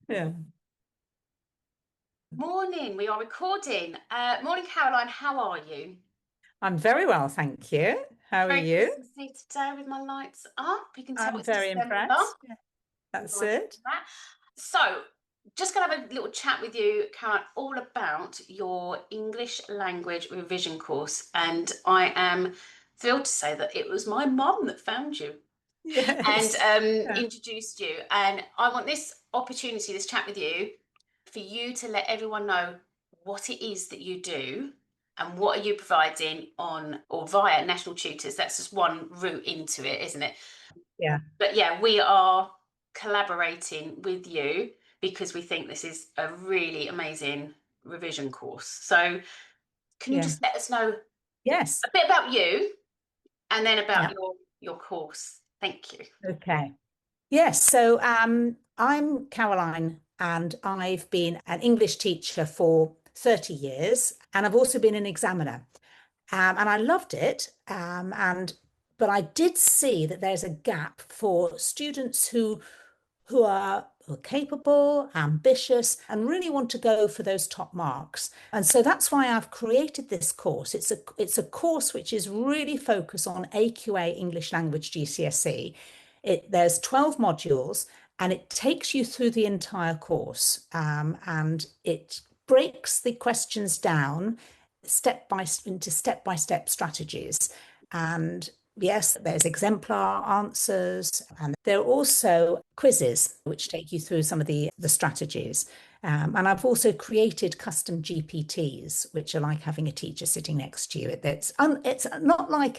Yeah. Morning, we are recording. Morning, Caroline, how are you? I'm very well, thank you. How are Very you? Christmassy today with my lights up. You can tell I'm it's very December. impressed. Yeah. That's Nice it. that. So, just going to have a little chat with you, Caroline, all about your English language revision course. And I am thrilled to say that it was my mum that found you and Yes. Yeah. introduced you. And I want this opportunity, this chat with you, for you to let everyone know what it is that you do and what are you providing on or via national tutors. That's just one route into it, isn't it? Yeah. But yeah, we are collaborating with you because we think this is a really amazing revision course. So can you Yeah. just let us know Yes. a bit about you and then about Yeah. your course? Thank you. Okay. Yes. So I'm Caroline, and I've been an English teacher for 30 years, and I've also been an examiner. And I loved it. But I did see that there's a gap for students who are capable, ambitious, and really want to go for those top marks. And so that's why I've created this course. It's a course which is really focused on AQA English Language GCSE. There's 12 modules, and it takes you through the entire course. And it breaks the questions down into step-by-step strategies. And yes, there's exemplar answers, and there are also quizzes which take you through some of the strategies. And I've also created custom GPTs, which are like having a teacher sitting next to you. It's not like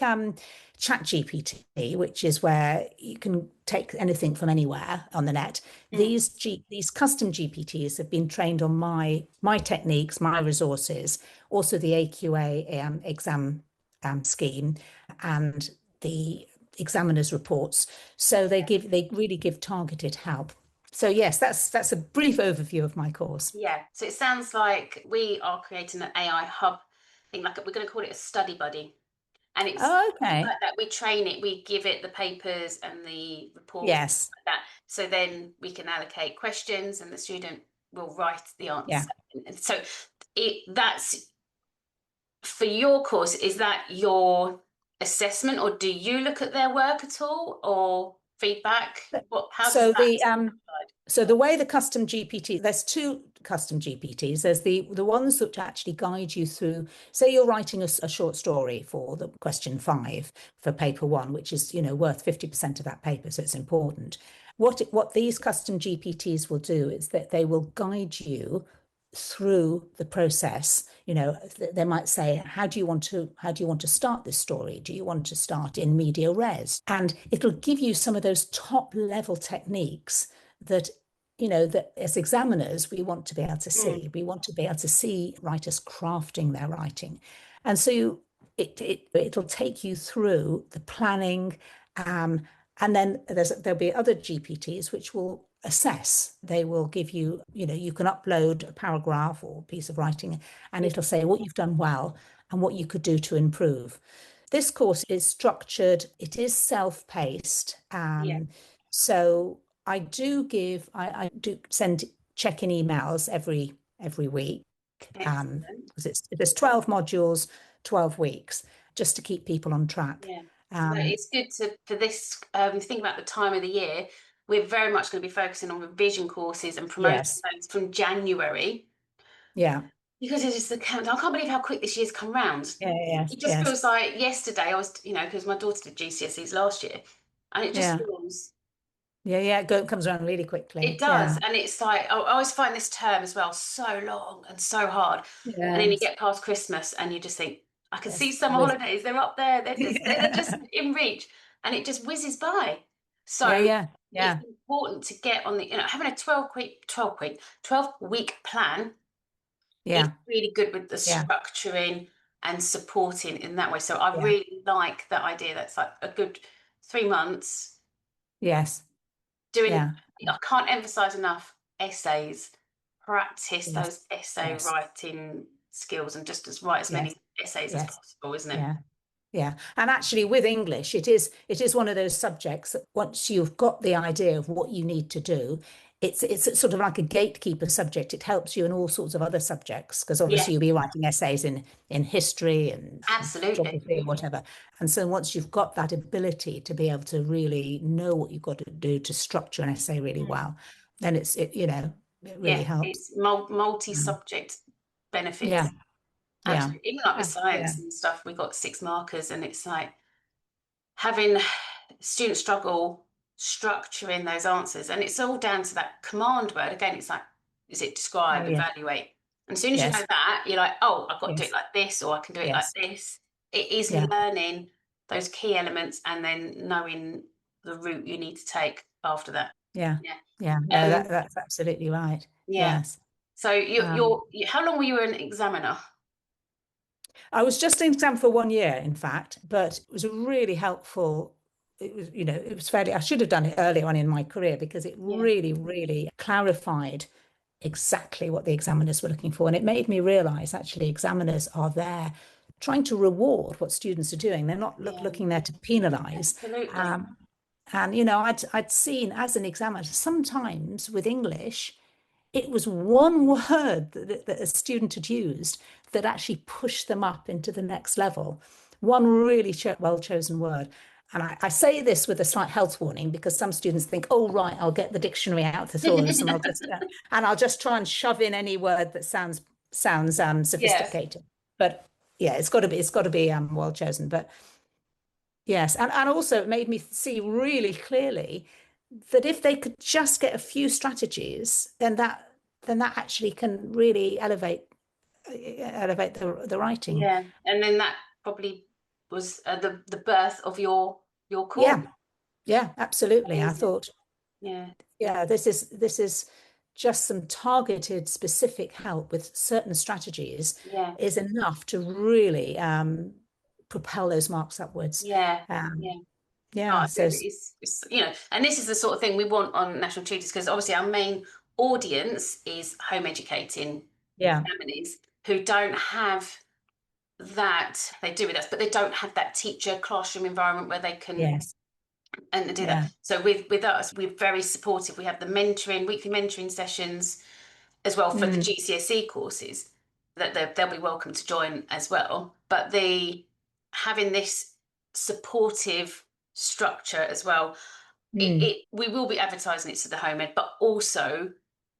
Chat GPT, which is where you can take anything from anywhere on the net. Mm. These custom GPTs have been trained on my techniques, my resources, also the AQA exam scheme, and the examiner's reports. So they really give targeted help. So yes, that's a brief overview of my course. Yeah, so it sounds like we are creating an AI hub thing, like we're going to call it a study buddy. And it's Oh, okay. like that we train it, we give it the papers and the reports Yes. like that. So then we can allocate questions and the student will write the Yeah. answer. And so that's for your course, is that your assessment or do you look at their work at all or feedback? How does So that the decide? so the way the custom GPT, there's two custom GPTs. There's the ones that actually guide you through, say you're writing a short story for the question 5 for paper 1, which is, worth 50% of that paper, so it's important. What these custom GPTs will do is that they will guide you through the process. They might say, how do you want to start this story? Do you want to start in media res? And it'll give you some of those top level techniques that that as examiners we want to be able to Mm, see. We want to be able to see writers crafting their writing. And so it'll take you through the planning, and then there'll be other GPTs which will assess. They will give you, you can upload a paragraph or a piece of writing, and yeah, it'll say what you've done well and what you could do to improve. This course is structured, it is self-paced. yeah, So I do send check-in emails every week, excellent. because there's 12 modules, 12 weeks, just to keep people on track. Yeah. No, Um, it's good to for this think about the time of the year. We're very much going to be focusing on revision courses and promoting yes, those from January yeah, because it is the countdown. I can't believe how quick this year's come round. yeah, yes, It just yes, feels like yesterday I was, because my daughter did GCSEs last year, and it just yeah, feels yeah. It comes around really it quickly. does, Yeah, and it's like I always find this term as well so long and so hard, and then you yes, get past Christmas and you just think I can see yes, summer holidays. They're up there. They're just yeah, in reach, and it just whizzes by. yeah, So yeah, it's yeah, important to get on the having a 12 week plan is yeah, really good with the yeah, structuring and supporting in that way. So I yeah, really like that idea. That's like a good 3 months yes, doing. yeah, I can't emphasize enough essays. Practice yes, those essay yes, writing skills and just as write as yes, many essays as yes, possible, isn't it? yeah. Yeah. And actually with English, it is one of those subjects that once you've got the idea of what you need to do, it's sort of like a gatekeeper subject. It helps you in all sorts of other subjects because obviously Yes, you'll be writing essays in history and absolutely. geography or whatever. And so once you've got that ability to be able to really know what you've got to do to structure an essay really Mm. well, then it really Yeah, helps. it's multi-subject Yeah, benefits. yeah, Absolutely. Even like with yeah, science and stuff, we got 6 markers, and it's like having students struggle structuring those answers. And it's all down to that command word. Again, it's like, is it oh describe, yeah, evaluate? And as soon as you know yes, that, you're like, oh, I've got to do it yes, like this, or I can do it like yes, this. It is yeah, learning those key elements and then knowing the route you need to take after that. yeah, Yeah. yeah. No, Um, that's absolutely right. yeah. Yes. So how long were you an examiner? I was just in exam for 1 year, in fact, but it was really helpful. It was, it was fairly, I should have done it earlier on in my career because it Yeah. really, really clarified exactly what the examiners were looking for. And it made me realize actually examiners are there trying to reward what students are doing. They're not Yeah. looking there to penalize. Absolutely. Um, and, I'd seen as an examiner sometimes with English, it was one word that a student had used that actually pushed them up into the next level. One really well chosen word. And I say this with a slight health warning because some students think, oh, right, I'll get the dictionary out thesaurus and I'll just try and shove in any word that sounds Yeah. sophisticated. But yeah, it's got to be well chosen. But yes, and also it made me see really clearly that if they could just get a few strategies, then that actually can really elevate the writing. Yeah, and then that probably was the birth of your course. Yeah, yeah, absolutely. I Amazing. thought, Yeah, yeah, this is just some targeted, specific help with certain strategies yeah, is enough to really propel those marks upwards. yeah, Um, yeah. No, yeah, I so agree. It's and this is the sort of thing we want on national tutors because obviously our main audience is home educating yeah, families who don't have that. They do with us, but they don't have that teacher classroom environment where they can yes, and do that. yeah, So with us, we're very supportive. We have the mentoring, weekly mentoring sessions as well for the mm, GCSE courses that they'll be welcome to join as well. But the having this supportive structure as well, mm, we will be advertising it to the home ed, but also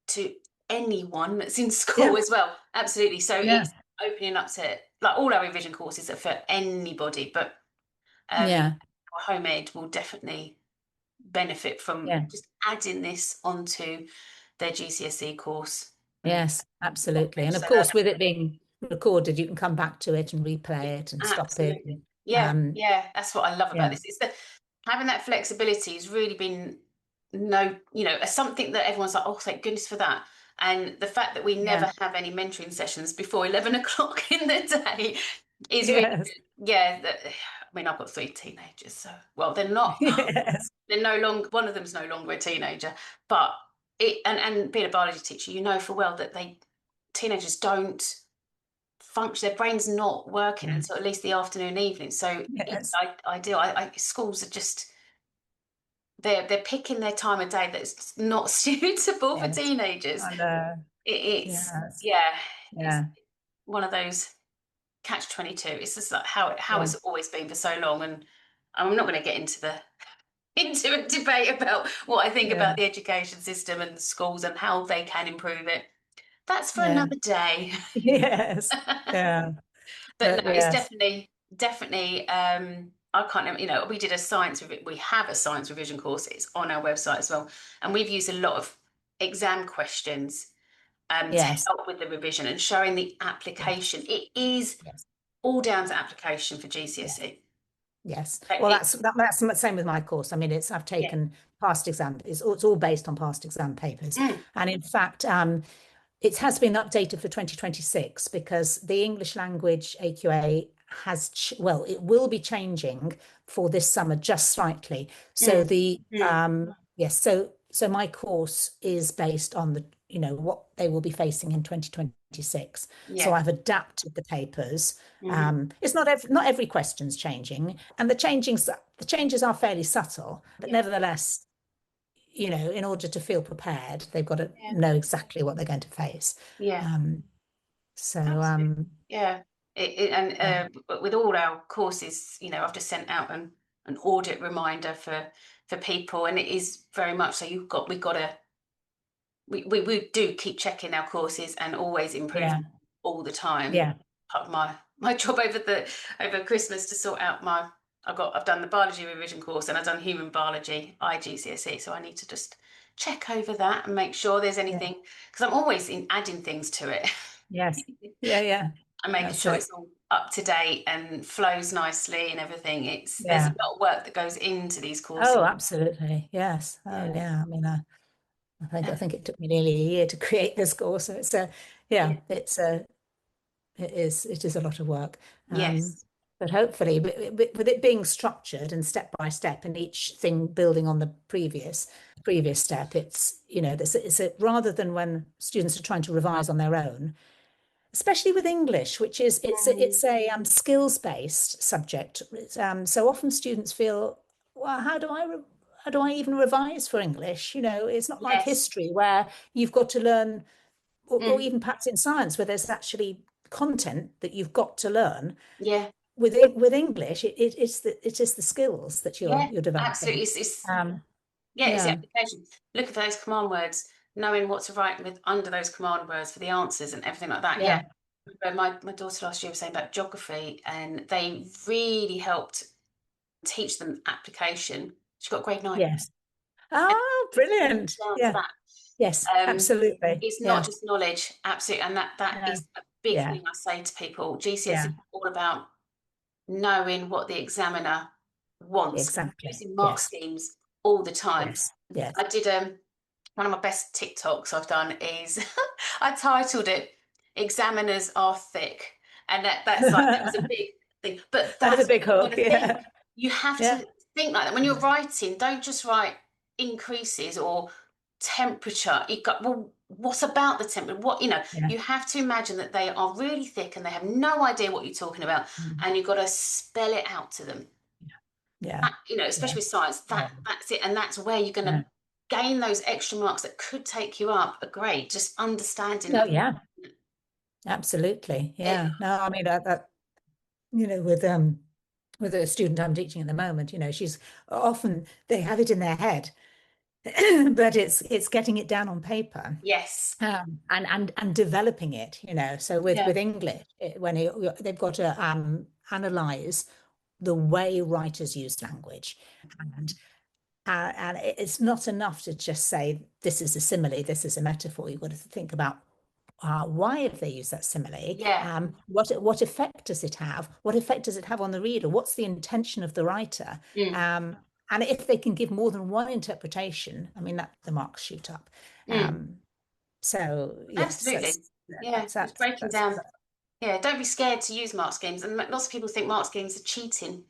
to anyone that's in yeah, school as well. Absolutely. So yeah, it's opening up to like all our revision courses are for anybody, but yeah, our home ed will definitely benefit from yeah. just adding this onto their GCSE course. And Yes, absolutely. And of so that course, with it being recorded, you can come back to it and replay it and stop it. absolutely, yeah, yeah, that's what I love about Yeah, this. It's that having that flexibility has really been as something that everyone's like, oh, thank goodness for that. And the fact that we yeah, never have any mentoring sessions before 11 o'clock in the day is really yes, good. Yeah. I mean, I've got 3 teenagers, so well, they're not. yes, They're no longer one of them's no longer a teenager, but and being a biology teacher, you know for well that teenagers don't function, their brain's not working yeah, until at least the afternoon, evening. So it's yes, ideal. Schools are just they're picking their time of day that's not suitable for yes. teenagers. I know. It's Yes, yeah, it's yeah, one of those catch-22. It's just like how yeah, it's always been for so long, and I'm not going to get into the into a debate about what I think yeah, about the education system and schools and how they can improve it. That's for yeah, another day. yes, yeah, But no, but it's yes, definitely I can't remember, we did we have a science revision course. It's on our website as well. And we've used a lot of exam questions to yes, help with the revision and showing the yes, application. It is yes, all down to application for yes. GCSE. Yes. But Well, that's the same with my course. I mean, I've yeah. taken past exam. It's all based on past exam papers, Mm, and in fact, it has been updated for 2026 because the English language AQA well, it will be changing for this summer just slightly. So mm, the mm. yes, so my course is based on what they will be facing in 2026. So Yeah. I've adapted the papers. Hmm. It's not every question's changing, and the changes are fairly subtle, but Yeah. nevertheless, in order to feel prepared, they've got to Yeah. know exactly what they're going to face. Yeah. So, Absolutely. Yeah. yeah, But with all our courses, I've just sent out an audit reminder for people, and it is very much so. We've got to we do keep checking our courses and always improve yeah, all the time. yeah, Part of my job over Christmas to sort out I've done the biology revision course and I've done human biology IGCSE, so I need to just check over that and make sure there's yeah, anything, because I'm always adding things to it. yes, yeah, yeah. And making That's sure it. it's all up to date and flows nicely and everything. There's a Yeah. lot of work that goes into these courses. Oh, absolutely. Yes. Oh, Yeah. yeah. I mean, I think it took me nearly a year to create this course. So yeah, Yeah. it is a lot of work. Um, Yes. but hopefully, with it being structured and step by step, and each thing building on the previous step, it's rather than when students are trying to revise on their own, especially with English, which is Mm, it's a skills-based subject. So often students feel, well, how do I even revise for English? It's not like yes. history where you've got to learn, or Mm, even perhaps in science where there's actually content that you've got to learn. yeah. With English, it is the skills that you're Yeah. you're Absolutely. developing. It's Um, yeah, it's the yeah, application. Look for those command words, knowing what to write with under those command words for the answers and everything like that. Yeah. yeah, My daughter last year was saying about geography, and they really helped teach them application. She got grade 9. yes. And Oh, it comes brilliant. down to Yeah, that. yes, Um, absolutely. it's not Yeah, just knowledge, absolutely, and that no, is a big yeah, thing I say to people. GCSE yeah, is all about knowing what the examiner wants, exactly. using mark Yes, schemes all the time. yes, yes. I did one of my best TikToks I've done is I titled it "Examiners Are Thick," and that was a big thing. But That is a that's what big you've got hook. to think. Yeah, You have yeah, to think like that when you're writing. Don't just write increases or temperature. You got, well, what about the temperature? yeah, You have to imagine that they are really thick and they have no idea what you're talking about, mm, and you've got to spell it out to them. yeah, yeah, Especially with science, yeah, that's it, and that's where you're going yeah. to gain those extra marks that could take you up a grade. Just understanding No, that. yeah, absolutely. It, Yeah. No, I mean that with a student I'm teaching at the moment, she's often they have it in their head, but it's getting it down on paper. yes, And developing it, so with yeah, with English, they've got to analyze the way writers use language, and and it's not enough to just say this is a simile, this is a metaphor. You've got to think about why have they used that simile? yeah, What effect does it have? What effect does it have on the reader? What's the intention of the writer? mm, And if they can give more than one interpretation, I mean that the marks shoot up. mm, So yes, absolutely, yeah. It's breaking that's down. Yeah, don't be scared to use mark schemes. And lots of people think mark schemes are cheating.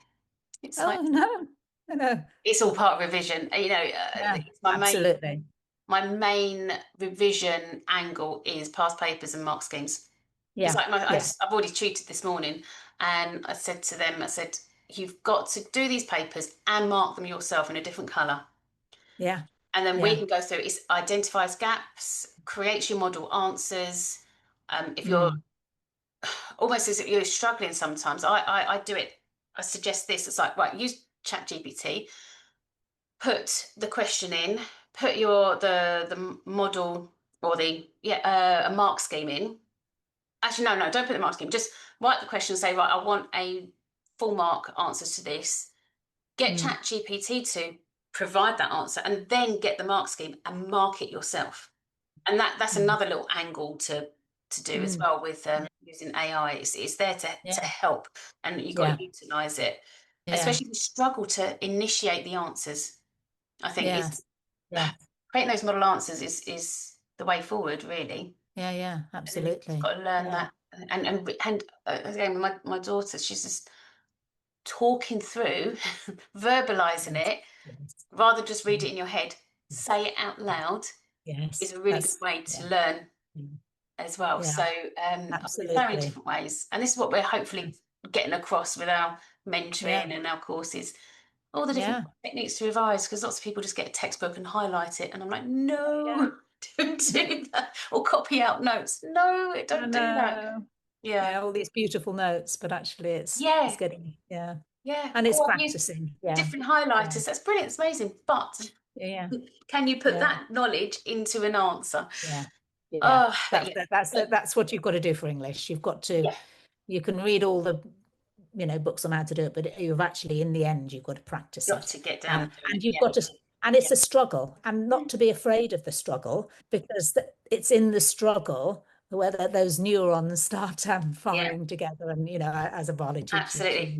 It's like oh no, no, it's all part of revision. yeah, It's absolutely, my main revision angle is past papers and mark schemes. It's yeah, like yeah, I've already tutored this morning, and I said to them, I said, you've got to do these papers and mark them yourself in a different colour. yeah, And then we yeah, can go through it identifies gaps, creates your model answers. If you're mm, almost as if you're struggling sometimes, I do it. I suggest this. It's like, right, use Chat GPT, put the question in, put the model or a mark scheme in. Actually, no, don't put the mark scheme. Just write the question and say, right, I want a full mark answers to this. Get mm, Chat GPT to provide that answer, and then get the mark scheme and mark it yourself. And that's mm, another little angle to do as mm, well with using AI. It's there to yeah, help, and you've got yeah, to utilize it, yeah, especially if you struggle to initiate the answers. I think is yes, yeah, creating those model answers is the way forward, really. yeah, yeah, And then you've just absolutely, got to learn yeah, that. And again, my daughter, she's just talking through, verbalizing yes, it, yes, rather than just read mm, it in your head. mm, Say it out loud is yes, a really good way yeah, to learn mm, as well. yeah, So there's so many absolutely, different ways, and this is what we're hopefully getting across with our yeah, mentoring and our courses. all the different Yeah. techniques to revise, because lots of people just get a textbook and highlight it, and I'm like, Yeah. no, don't do that, or copy out notes. No, I don't do that. know. Yeah, Yeah, all these beautiful notes, but actually it's yeah, getting, yeah. yeah. And it's Oh, I've used practicing. Yeah. different Yeah. highlighters. That's brilliant. It's amazing. But Yeah. can you put Yeah. that knowledge into an answer? Yeah. Yeah. Oh, but That's yeah, that's what you've got to do for English. You've got to, yeah, you can read all the, books on how to do it, but you've actually, in the end, you've got to practice got it. to get down And and do it. and you've Yeah, got to, and it's a struggle, and not to be afraid of the struggle, because it's in the struggle where those neurons start yeah, firing together. And, as a Bali teacher, absolutely.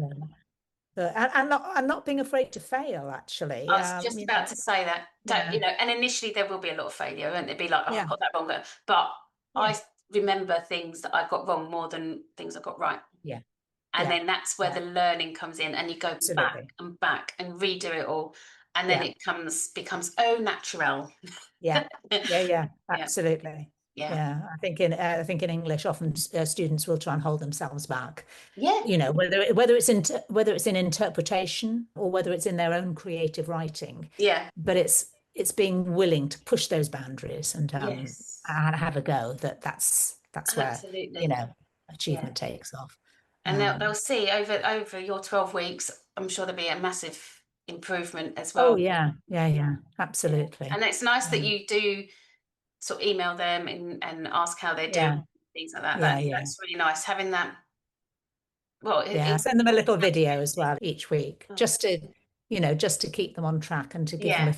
and not being afraid to fail, actually. I was just about to say that. Don't, Yeah, and initially there will be a lot of failure, and it'd be like, oh, I yeah, got that wrong. But yeah, I remember things that I got wrong more than things I got right. yeah, And yeah, then that's where yeah, the learning comes in, and you go absolutely. back and redo it all. And then Yeah, it becomes oh natural. yeah, yeah, yeah, Yeah, absolutely. yeah, Yeah, I think in English, often students will try and hold themselves back. yeah, Whether it's in interpretation, or whether it's in their own creative writing, yeah. but it's being willing to push those boundaries Yes, and have a go. That's where absolutely. Yeah. achievement takes off. And they'll Um, see over your 12 weeks, I'm sure there'll be a massive improvement as oh well. yeah, yeah, yeah, Yeah. absolutely. And it's nice that Um, you do sort of email them and ask how they're doing, yeah, things like that. yeah, yeah, That's really nice having that. Well, yeah. Send them a little video as accountability. well each week, Oh, just to keep them on track, and to give them yeah, a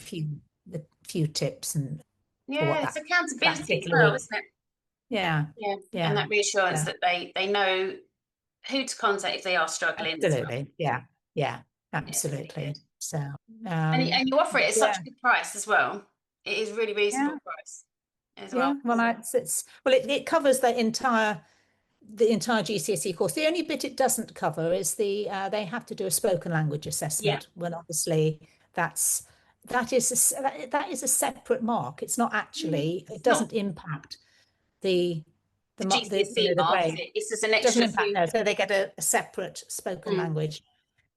few tips and for yeah, what it's that accountability as particular well, week. isn't it? Yeah, Yeah, and yeah, that reassurance yeah. that they know who to contact if they are struggling as well. Absolutely. Yeah. Yeah. Yeah, it's really good. Absolutely. So, And you offer it at such yeah. a good price as well. It is really Yeah. reasonable price as Yeah. well. Well, it covers the entire GCSE course. The only bit it doesn't cover is they have to do a spoken language Yeah. assessment, when obviously that's that is a separate mark. It's not actually, it It's not doesn't impact the the the GCSE the mark, is grade. it? It's just an It doesn't extra impact, few. no. So they get a separate spoken Mm, language.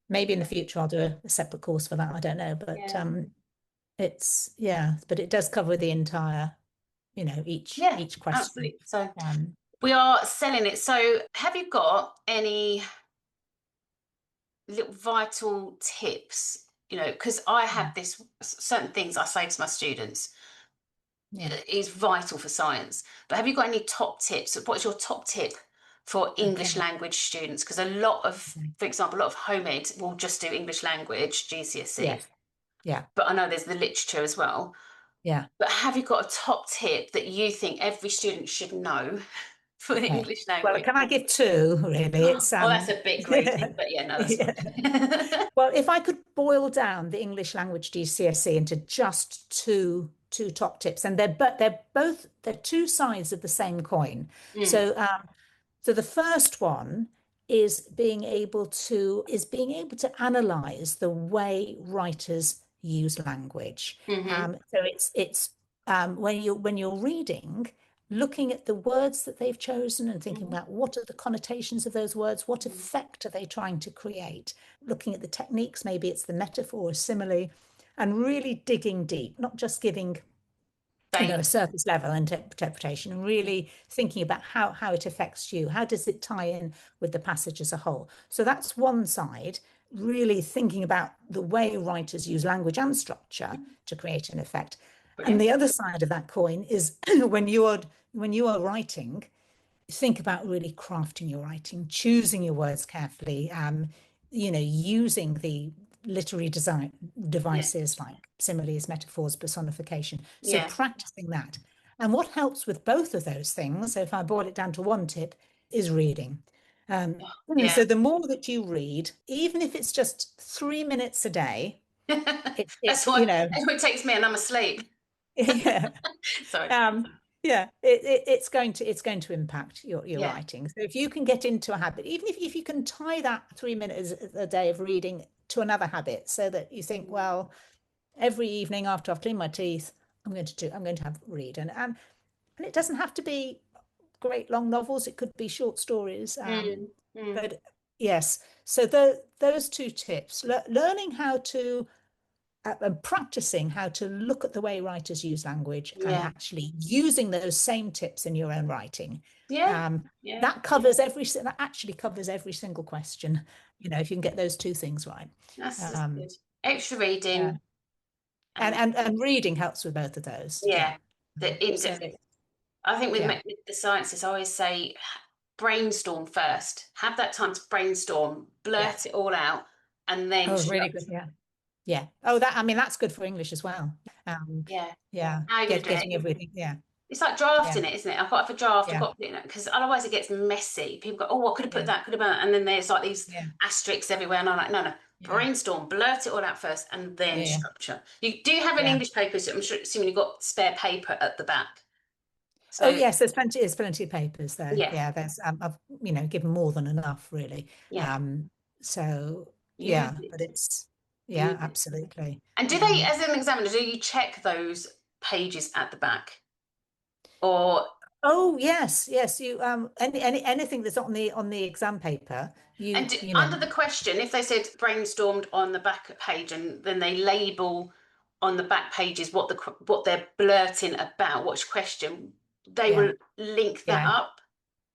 Maybe in the future I'll do a separate course for that. I don't know, but yeah. but it does cover the entire, each Yeah, each question. absolutely. So Um, we are selling it. So have you got any little vital tips? Because I have this certain things I say to my students yeah. is vital for science. But have you got any top tips? What's your top tip for English Okay. language students? Because a lot of, Okay. for example, a lot of home ed will just do English language GCSE. Yes. Yeah. But I know there's the literature as well. Yeah. But have you got a top tip that you think every student should know for the Okay. English Well, language? can I give two, really? It's Well, that's a bit greedy, but yeah, no, that's yeah. fine. Well, if I could boil down the English language GCSE into just two top tips, and they're two sides of the same coin. Mm, So the first one is being able to analyze the way writers use language. hmm So when you're reading, looking at the words that they've chosen and thinking hmm about what are the connotations of those words, what effect are they trying to create, looking at the techniques, maybe it's the metaphor or simile, and really digging deep, not just giving a Thanks. surface level interpretation, and Mm, really thinking about how it affects you. How does it tie in with the passage as a whole? So that's one side, really thinking about the way writers use language and structure to create an effect. And brilliant. the other side of that coin is when you are writing, think about really crafting your writing, choosing your words carefully, using the literary design Yeah, devices like similes, metaphors, personification. So yeah, practicing that. And what helps with both of those things, so if I boil it down to one tip, is reading. Um, yeah. so the more that you read, even if it's just 3 minutes a day, That's what it takes me, and I'm asleep. yeah, Sorry. um, yeah, it's going to impact your Yeah. writing. So if you can get into a habit, even if you can tie that 3 minutes a day of reading to another habit, so that you think, well, every evening after I've cleaned my teeth, I'm going to have read, and it doesn't have to be great long novels. It could be short stories. Mm, mm, But yes. So those two tips, learning how to and practicing how to look at the way writers use language and Yeah. actually using those same tips in your own writing. Yeah. Yeah. That actually covers every single question, if you can get those two things right. That's Um, good. Extra yeah. reading And, and and and reading helps with both of those. Yeah. yeah, the So in-depth. I think with yeah. with the sciences, I always say brainstorm first. Have that time to brainstorm, Yeah. blurt it all out, and then Oh, really good. structure. Yeah. Yeah. Oh, I mean, that's good for English as well. Um, Yeah. yeah. How are you going to do Getting it? everything. Yeah. It's like Yeah. drafting it, isn't it? I've got to draft, I've Yeah. got to, because otherwise it gets messy. People go, oh, I could have put Yeah. that, could have done that. And then there's like these Yeah. asterisks everywhere. And I'm like, no, no, Yeah. brainstorm, blurt it all out first and then Yeah. structure. You do have an Yeah. English paper, so I'm sure, assuming you've got spare paper at the back. Oh So, yes, there's plenty of papers there. yeah, Yeah, there's I've given more than enough really. yeah, Um, so use yeah, it, but it's yeah, use it. absolutely. And do they, as an examiner, do you check those pages at the back? Or Oh yes, yes. You anything that's on the exam paper, and under the question, if they said brainstormed on the back page, and then they label on the back pages what they're blurting about, which question, they yeah, will link that yeah, up.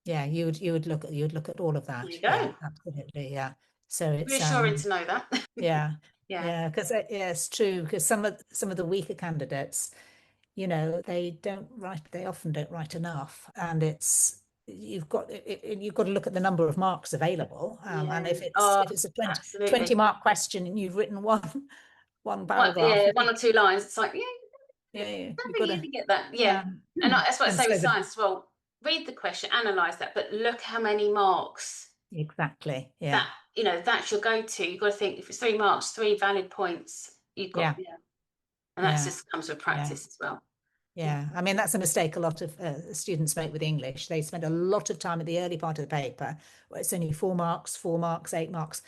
yeah. You would look at all of There that. you Yeah, go. absolutely. Yeah. So it's Reassuring to know that. yeah, Yeah, yeah, because yeah, it's true because some of the weaker candidates, they often don't write enough, and you've got to look at the number of marks available, and yeah. if it's Oh, if it's a 20 absolutely. mark question and you've written one One, paragraph, yeah, you one think, or two lines. It's like, yeah, yeah, I you've got think you to can get that. Yeah, and that's what I and say with so science as well. Read the question, analyze that, but look how many marks exactly, that yeah, that's your go-to. You've got to think if it's 3 marks, three valid points, you've got yeah, yeah, and that yeah, just comes with yeah. practice as well. Yeah, Yeah, I mean that's a mistake a lot of students make with English. They spend a lot of time at the early part of the paper where it's only 4 marks, 8 marks,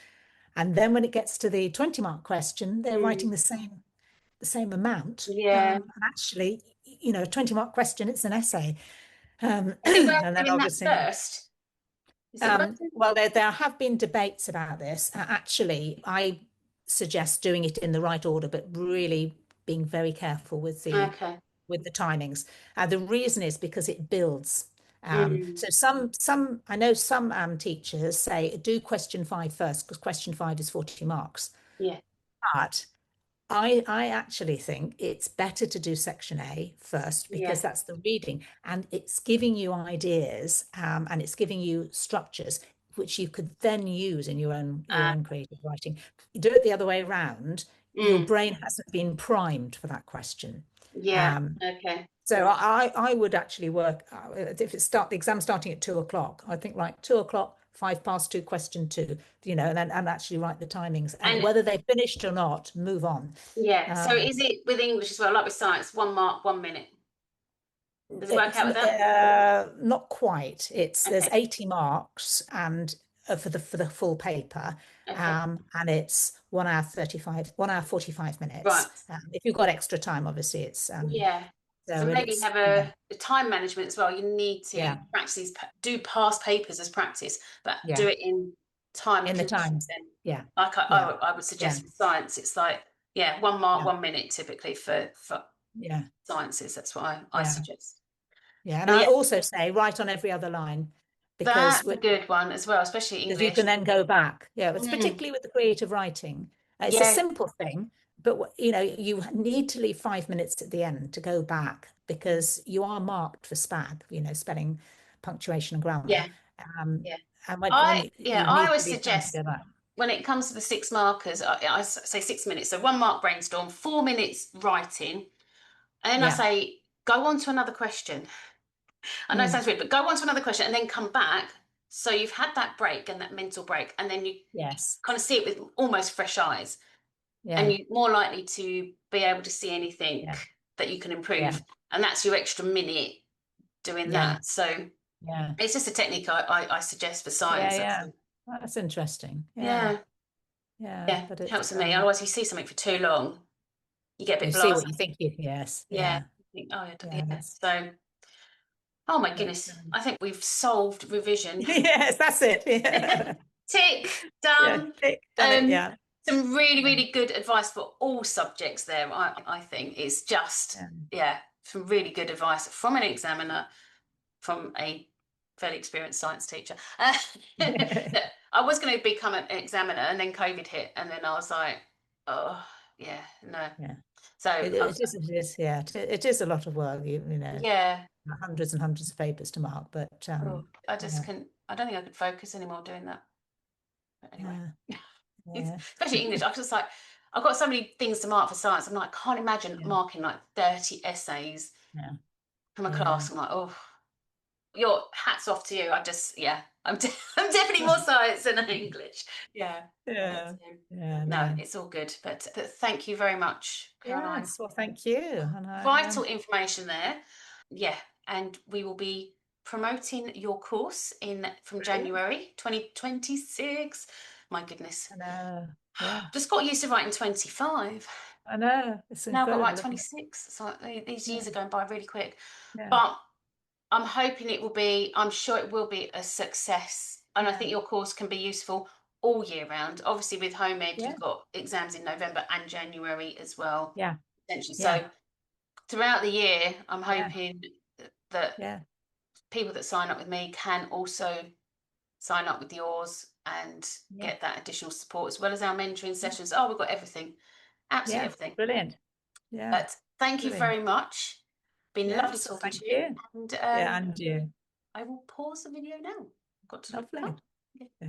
and then when it gets to the 20-mark question, they're writing mm, the same amount. yeah. And actually, a 20-mark question, it's an essay. Is it worth And then doing that obviously, first? Is it worth it? well, there have been debates about this. Actually, I suggest doing it in the right order, but really being very careful with the Okay. with the timings. The reason is because it builds. Mm, So I know some teachers say do question 5 first because question 5 is 40 marks. yeah. But I actually think it's better to do section A first because Yeah. that's the reading and it's giving you ideas, and it's giving you structures which you could then use in your own creative writing. You do it the other way around, your Mm, brain hasn't been primed for that question. yeah. Um, Okay. so I would actually work if the exam starting at 2 o'clock. I think like 2 o'clock, 5 past 2, question 2, and actually write the timings and And whether they finished or not, move on. yeah. So Um, is it with English as well, like with science, 1 mark, 1 minute? Does it work it's out with that? not quite. There's Okay. 80 marks and for the full paper, Okay. and it's 1 hour 35, 1 hour 45 Right. minutes. If you've got extra time, obviously it's Yeah. So so maybe it's have yeah, a time management as well. You need to yeah, practice these, do past papers as practice, but do yeah, it in time in the time. consistent. Yeah, Like yeah, I would yeah, suggest with science, it's like, yeah, 1 mark, yeah, 1 minute typically for yeah, sciences. That's what I yeah, suggest. yeah. And And I yeah, also say write on every other line because that's a good one as well, especially because you can English. then go back. Yeah, it's Mm, particularly with the creative writing. It's a yeah, simple thing, but you need to leave 5 minutes at the end to go back because you are marked for SPAG, spelling, punctuation, and grammar. yeah, Um, yeah. and when you I need to always leave time to suggest go back. when it comes to the 6 markers, I say 6 minutes. So 1 mark brainstorm, 4 minutes writing. And then I Yeah. say, go on to another question. I know it Mm. sounds weird, but go on to another question and then come back. So you've had that break and that mental break, and then you Yes. kind of see it with almost fresh eyes, and Yeah. you're more likely to be able to see anything Yeah. that you can Yeah. improve. And that's your extra minute doing Yeah. that. So Yeah. it's just a technique I suggest for Yeah. science. That's Yeah. all. That's interesting. Yeah. Yeah, Yeah. yeah, But it's helps for me. Otherwise, if you see something for too long, you get a bit you see what blasé. you think yes. Yeah, Yeah. I think, oh, Yeah. yeah. That's So, oh my but goodness, I think we've solved revision. yes, that's it. Yeah. Tick, Yeah, done. tick, done it. Yeah. Some really, Yeah. really good advice for all subjects there. I think it's just, yeah, some really good advice from an examiner, from a fairly experienced science teacher. Yeah. I was going to become an examiner, and then COVID hit, and then I was like, oh, yeah, no. Yeah. So, It is, yeah. It is a lot of work, you know, yeah. hundreds and hundreds of papers to mark, but Oh, I just yeah, couldn't, I don't think I could focus anymore doing that. But anyway, yeah, yeah, especially English. I was just like, I've got so many things to mark for science. I'm like, can't imagine yeah, marking like 30 essays yeah, from a yeah. class. I'm like, oh, your hats off to you. Yeah, I'm definitely more science than English. Yeah. But, Yeah, yeah, no, no. it's all good. But thank you very much, Caroline. Yes, well, thank you. And Vital information there. Yeah, and we will be promoting your course in from brilliant. January 2026. My goodness. I know. Yeah, Just got used to writing 25. I know. It's Now I've got to write incredible, isn't it? 26. So these Yeah, years are going by really quick. yeah, But I'm hoping it will be, I'm sure it will be a success. And I yeah, think your course can be useful all year round. Obviously, with home ed, yeah, you've got exams in November and January as well, yeah, essentially. yeah, So throughout the year, I'm yeah, hoping that yeah, people that sign up with me can also sign up with yours and yeah, get that additional support, as well as our mentoring sessions. Oh, we've got everything, absolutely yeah. everything. Brilliant. Yeah, But thank you brilliant. very much. Been lovely Yes, well, talking thank to you. you. And Yeah, and you. I will pause the video now. I've got to look. Lovely. Oh, okay. Yeah.